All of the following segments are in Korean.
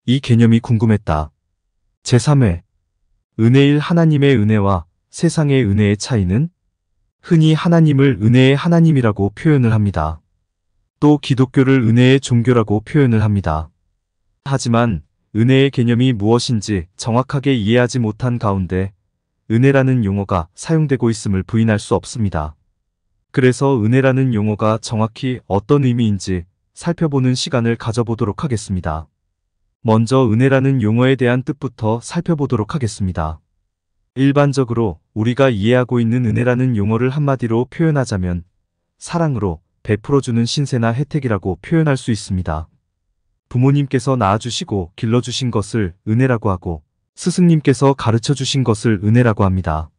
이 개념이 궁금했다. 제3회 은혜일 하나님의 은혜와 세상의 은혜의 차이는? 흔히 하나님을 은혜의 하나님이라고 표현을 합니다. 또 기독교를 은혜의 종교라고 표현을 합니다. 하지만 은혜의 개념이 무엇인지 정확하게 이해하지 못한 가운데 은혜라는 용어가 사용되고 있음을 부인할 수 없습니다. 그래서 은혜라는 용어가 정확히 어떤 의미인지 살펴보는 시간을 가져보도록 하겠습니다. 먼저 은혜라는 용어에 대한 뜻부터 살펴보도록 하겠습니다. 일반적으로 우리가 이해하고 있는 은혜라는 용어를 한마디로 표현하자면 사랑으로 베풀어주는 신세나 혜택이라고 표현할 수 있습니다. 부모님께서 낳아주시고 길러주신 것을 은혜라고 하고 스승님께서 가르쳐주신 것을 은혜라고 합니다.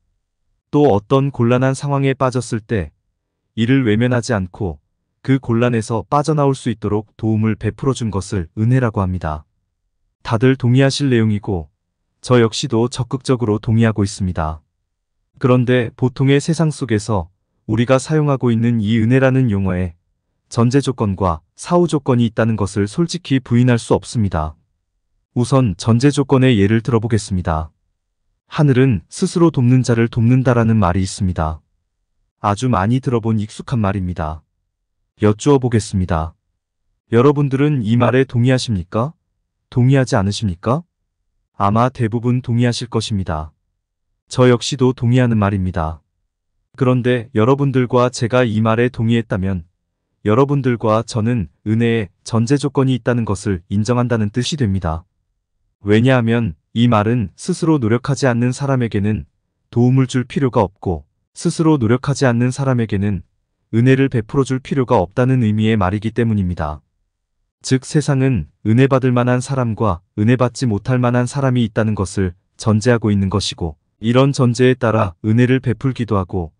또 어떤 곤란한 상황에 빠졌을 때 이를 외면하지 않고 그 곤란에서 빠져나올 수 있도록 도움을 베풀어준 것을 은혜라고 합니다. 다들 동의하실 내용이고 저 역시도 적극적으로 동의하고 있습니다. 그런데 보통의 세상 속에서 우리가 사용하고 있는 이 은혜라는 용어에 전제 조건과 사후 조건이 있다는 것을 솔직히 부인할 수 없습니다. 우선 전제 조건의 예를 들어보겠습니다. 하늘은 스스로 돕는 자를 돕는다라는 말이 있습니다. 아주 많이 들어본 익숙한 말입니다. 여쭈어 보겠습니다. 여러분들은 이 말에 동의하십니까? 동의하지 않으십니까? 아마 대부분 동의하실 것입니다. 저 역시도 동의하는 말입니다. 그런데 여러분들과 제가 이 말에 동의했다면 여러분들과 저는 은혜에 전제 조건이 있다는 것을 인정한다는 뜻이 됩니다. 왜냐하면 이 말은 스스로 노력하지 않는 사람에게는 도움을 줄 필요가 없고 스스로 노력하지 않는 사람에게는 은혜를 베풀어 줄 필요가 없다는 의미의 말이기 때문입니다. 즉 세상은 은혜 받을 만한 사람과 은혜 받지 못할 만한 사람이 있다는 것을 전제하고 있는 것이고 이런 전제에 따라 은혜를 베풀기도 하고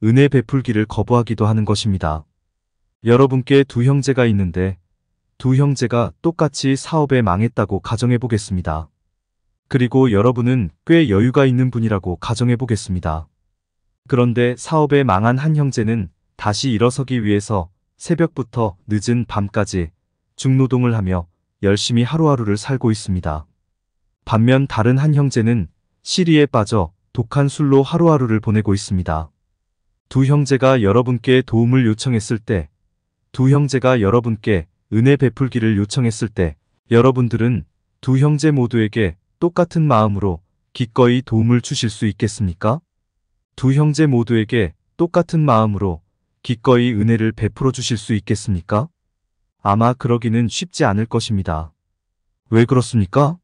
은혜 베풀기를 거부하기도 하는 것입니다. 여러분께 두 형제가 있는데 두 형제가 똑같이 사업에 망했다고 가정해 보겠습니다. 그리고 여러분은 꽤 여유가 있는 분이라고 가정해 보겠습니다. 그런데 사업에 망한 한 형제는 다시 일어서기 위해서 새벽부터 늦은 밤까지 중노동을 하며 열심히 하루하루를 살고 있습니다. 반면 다른 한 형제는 시리에 빠져 독한 술로 하루하루를 보내고 있습니다. 두 형제가 여러분께 도움을 요청했을 때, 두 형제가 여러분께 은혜 베풀기를 요청했을 때 여러분들은 두 형제 모두에게 똑같은 마음으로 기꺼이 도움을 주실 수 있겠습니까? 두 형제 모두에게 똑같은 마음으로 기꺼이 은혜를 베풀어 주실 수 있겠습니까? 아마 그러기는 쉽지 않을 것입니다. 왜 그렇습니까?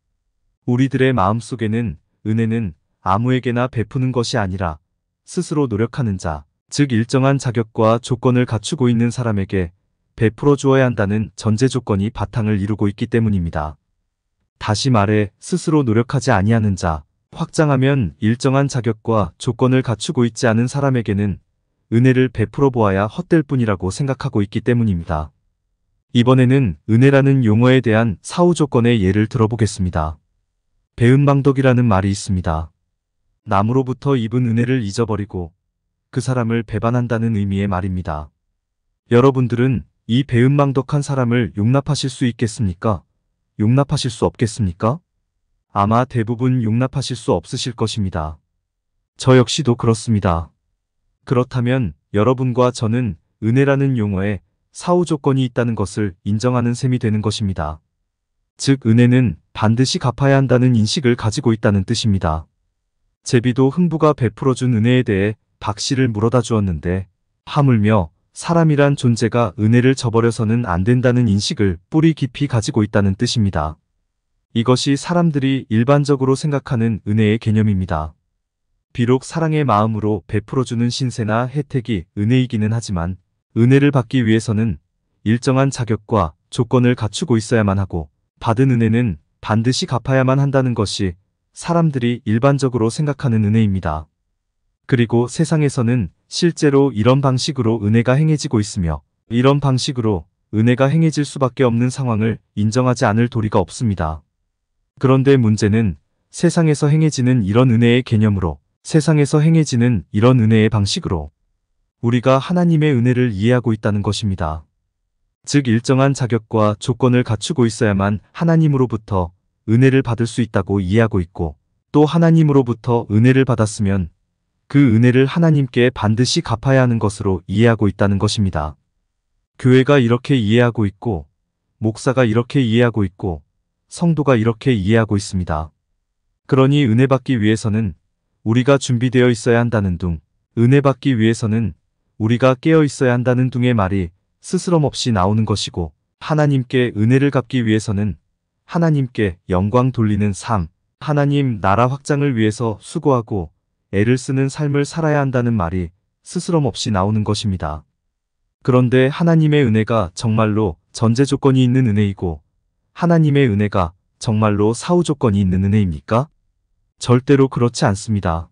우리들의 마음속에는 은혜는 아무에게나 베푸는 것이 아니라 스스로 노력하는 자, 즉 일정한 자격과 조건을 갖추고 있는 사람에게 베풀어 주어야 한다는 전제 조건이 바탕을 이루고 있기 때문입니다. 다시 말해 스스로 노력하지 아니하는 자, 확장하면 일정한 자격과 조건을 갖추고 있지 않은 사람에게는 은혜를 베풀어 보아야 헛될 뿐이라고 생각하고 있기 때문입니다. 이번에는 은혜라는 용어에 대한 사후 조건의 예를 들어보겠습니다. 배은망덕이라는 말이 있습니다. 남으로부터 입은 은혜를 잊어버리고 그 사람을 배반한다는 의미의 말입니다. 여러분들은 이 배은망덕한 사람을 용납하실 수 있겠습니까? 용납하실 수 없겠습니까? 아마 대부분 용납하실 수 없으실 것입니다. 저 역시도 그렇습니다. 그렇다면 여러분과 저는 은혜라는 용어에 사후 조건이 있다는 것을 인정하는 셈이 되는 것입니다. 즉 은혜는 반드시 갚아야 한다는 인식을 가지고 있다는 뜻입니다. 제비도 흥부가 베풀어준 은혜에 대해 박씨를 물어다 주었는데 하물며 사람이란 존재가 은혜를 저버려서는 안 된다는 인식을 뿌리 깊이 가지고 있다는 뜻입니다. 이것이 사람들이 일반적으로 생각하는 은혜의 개념입니다. 비록 사랑의 마음으로 베풀어주는 신세나 혜택이 은혜이기는 하지만 은혜를 받기 위해서는 일정한 자격과 조건을 갖추고 있어야만 하고 받은 은혜는 반드시 갚아야만 한다는 것이 사람들이 일반적으로 생각하는 은혜입니다. 그리고 세상에서는 실제로 이런 방식으로 은혜가 행해지고 있으며 이런 방식으로 은혜가 행해질 수밖에 없는 상황을 인정하지 않을 도리가 없습니다. 그런데 문제는 세상에서 행해지는 이런 은혜의 개념으로 세상에서 행해지는 이런 은혜의 방식으로 우리가 하나님의 은혜를 이해하고 있다는 것입니다. 즉 일정한 자격과 조건을 갖추고 있어야만 하나님으로부터 은혜를 받을 수 있다고 이해하고 있고, 또 하나님으로부터 은혜를 받았으면 그 은혜를 하나님께 반드시 갚아야 하는 것으로 이해하고 있다는 것입니다. 교회가 이렇게 이해하고 있고, 목사가 이렇게 이해하고 있고, 성도가 이렇게 이해하고 있습니다. 그러니 은혜 받기 위해서는 우리가 준비되어 있어야 한다는 둥, 은혜 받기 위해서는 우리가 깨어 있어야 한다는 둥의 말이 스스럼 없이 나오는 것이고, 하나님께 은혜를 갚기 위해서는 하나님께 영광 돌리는 삶, 하나님 나라 확장을 위해서 수고하고 애를 쓰는 삶을 살아야 한다는 말이 스스럼 없이 나오는 것입니다. 그런데 하나님의 은혜가 정말로 전제 조건이 있는 은혜이고, 하나님의 은혜가 정말로 사후 조건이 있는 은혜입니까? 절대로 그렇지 않습니다.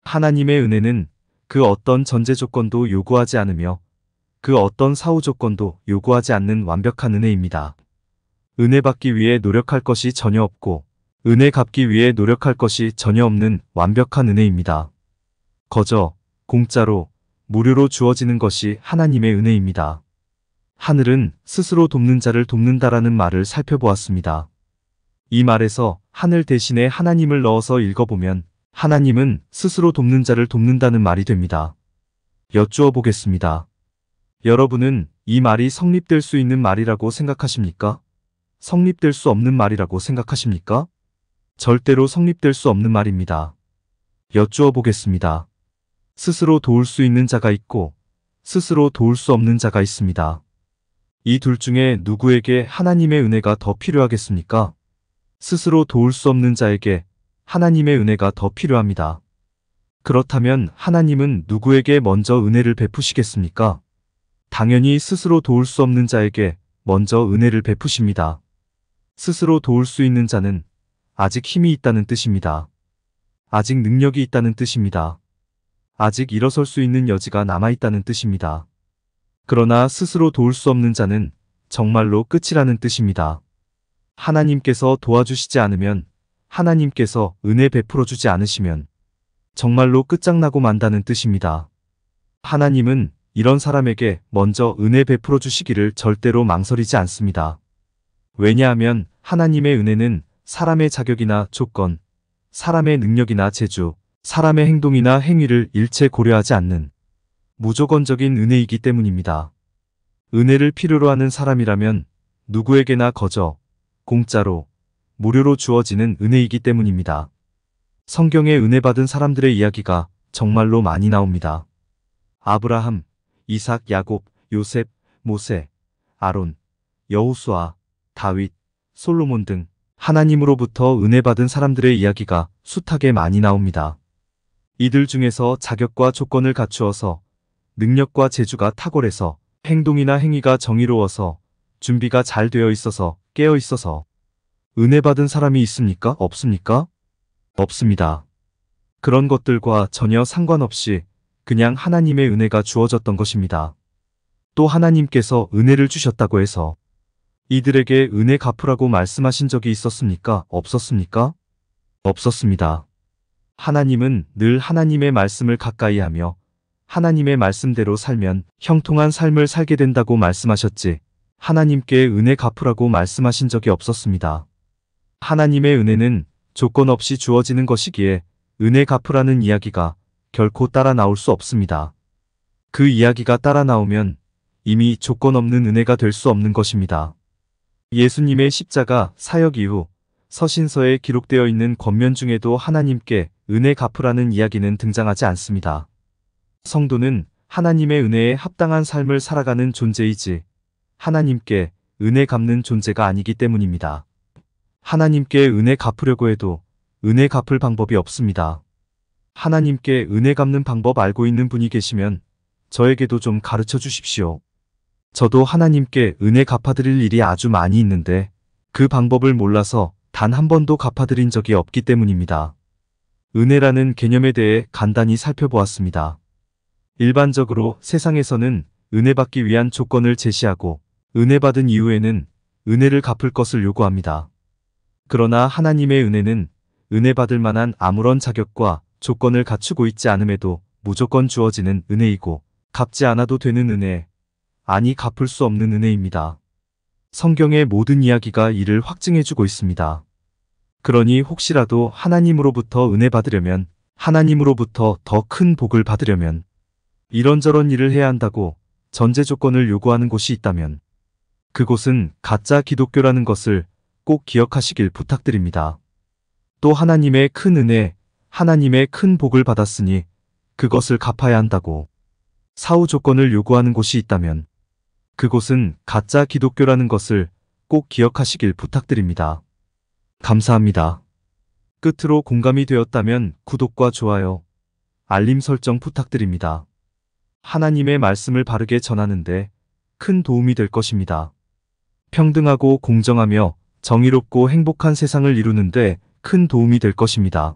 하나님의 은혜는 그 어떤 전제 조건도 요구하지 않으며 그 어떤 사후 조건도 요구하지 않는 완벽한 은혜입니다. 은혜 받기 위해 노력할 것이 전혀 없고 은혜 갚기 위해 노력할 것이 전혀 없는 완벽한 은혜입니다. 거저 공짜로 무료로 주어지는 것이 하나님의 은혜입니다. 하늘은 스스로 돕는 자를 돕는다라는 말을 살펴보았습니다. 이 말에서 하늘 대신에 하나님을 넣어서 읽어보면 하나님은 스스로 돕는 자를 돕는다는 말이 됩니다. 여쭈어 보겠습니다. 여러분은 이 말이 성립될 수 있는 말이라고 생각하십니까? 성립될 수 없는 말이라고 생각하십니까? 절대로 성립될 수 없는 말입니다. 여쭈어 보겠습니다. 스스로 도울 수 있는 자가 있고 스스로 도울 수 없는 자가 있습니다. 이 둘 중에 누구에게 하나님의 은혜가 더 필요하겠습니까? 스스로 도울 수 없는 자에게 하나님의 은혜가 더 필요합니다. 그렇다면 하나님은 누구에게 먼저 은혜를 베푸시겠습니까? 당연히 스스로 도울 수 없는 자에게 먼저 은혜를 베푸십니다. 스스로 도울 수 있는 자는 아직 힘이 있다는 뜻입니다. 아직 능력이 있다는 뜻입니다. 아직 일어설 수 있는 여지가 남아있다는 뜻입니다. 그러나 스스로 도울 수 없는 자는 정말로 끝이라는 뜻입니다. 하나님께서 도와주시지 않으면, 하나님께서 은혜 베풀어 주지 않으시면 정말로 끝장나고 만다는 뜻입니다. 하나님은 이런 사람에게 먼저 은혜 베풀어 주시기를 절대로 망설이지 않습니다. 왜냐하면 하나님의 은혜는 사람의 자격이나 조건, 사람의 능력이나 재주, 사람의 행동이나 행위를 일체 고려하지 않는 무조건적인 은혜이기 때문입니다. 은혜를 필요로 하는 사람이라면 누구에게나 거저, 공짜로, 무료로 주어지는 은혜이기 때문입니다. 성경에 은혜 받은 사람들의 이야기가 정말로 많이 나옵니다. 아브라함, 이삭, 야곱, 요셉, 모세, 아론, 여호수아, 다윗, 솔로몬 등 하나님으로부터 은혜 받은 사람들의 이야기가 숱하게 많이 나옵니다. 이들 중에서 자격과 조건을 갖추어서 능력과 재주가 탁월해서 행동이나 행위가 정의로워서 준비가 잘 되어 있어서 깨어 있어서 은혜 받은 사람이 있습니까? 없습니까? 없습니다. 그런 것들과 전혀 상관없이 그냥 하나님의 은혜가 주어졌던 것입니다. 또 하나님께서 은혜를 주셨다고 해서 이들에게 은혜 갚으라고 말씀하신 적이 있었습니까? 없었습니까? 없었습니다. 하나님은 늘 하나님의 말씀을 가까이 하며 하나님의 말씀대로 살면 형통한 삶을 살게 된다고 말씀하셨지 하나님께 은혜 갚으라고 말씀하신 적이 없었습니다. 하나님의 은혜는 조건 없이 주어지는 것이기에 은혜 갚으라는 이야기가 결코 따라 나올 수 없습니다. 그 이야기가 따라 나오면 이미 조건 없는 은혜가 될 수 없는 것입니다. 예수님의 십자가 사역 이후 서신서에 기록되어 있는 권면 중에도 하나님께 은혜 갚으라는 이야기는 등장하지 않습니다. 성도는 하나님의 은혜에 합당한 삶을 살아가는 존재이지 하나님께 은혜 갚는 존재가 아니기 때문입니다. 하나님께 은혜 갚으려고 해도 은혜 갚을 방법이 없습니다. 하나님께 은혜 갚는 방법 알고 있는 분이 계시면 저에게도 좀 가르쳐 주십시오. 저도 하나님께 은혜 갚아드릴 일이 아주 많이 있는데 그 방법을 몰라서 단 한 번도 갚아드린 적이 없기 때문입니다. 은혜라는 개념에 대해 간단히 살펴보았습니다. 일반적으로 세상에서는 은혜 받기 위한 조건을 제시하고 은혜 받은 이후에는 은혜를 갚을 것을 요구합니다. 그러나 하나님의 은혜는 은혜 받을 만한 아무런 자격과 조건을 갖추고 있지 않음에도 무조건 주어지는 은혜이고 갚지 않아도 되는 은혜, 아니 갚을 수 없는 은혜입니다. 성경의 모든 이야기가 이를 확증해주고 있습니다. 그러니 혹시라도 하나님으로부터 은혜 받으려면, 하나님으로부터 더 큰 복을 받으려면 이런저런 일을 해야 한다고 전제 조건을 요구하는 곳이 있다면 그곳은 가짜 기독교라는 것을 꼭 기억하시길 부탁드립니다. 또 하나님의 큰 은혜, 하나님의 큰 복을 받았으니 그것을 갚아야 한다고 사후 조건을 요구하는 곳이 있다면 그곳은 가짜 기독교라는 것을 꼭 기억하시길 부탁드립니다. 감사합니다. 끝으로 공감이 되었다면 구독과 좋아요, 알림 설정 부탁드립니다. 하나님의 말씀을 바르게 전하는데 큰 도움이 될 것입니다. 평등하고 공정하며 정의롭고 행복한 세상을 이루는데 큰 도움이 될 것입니다.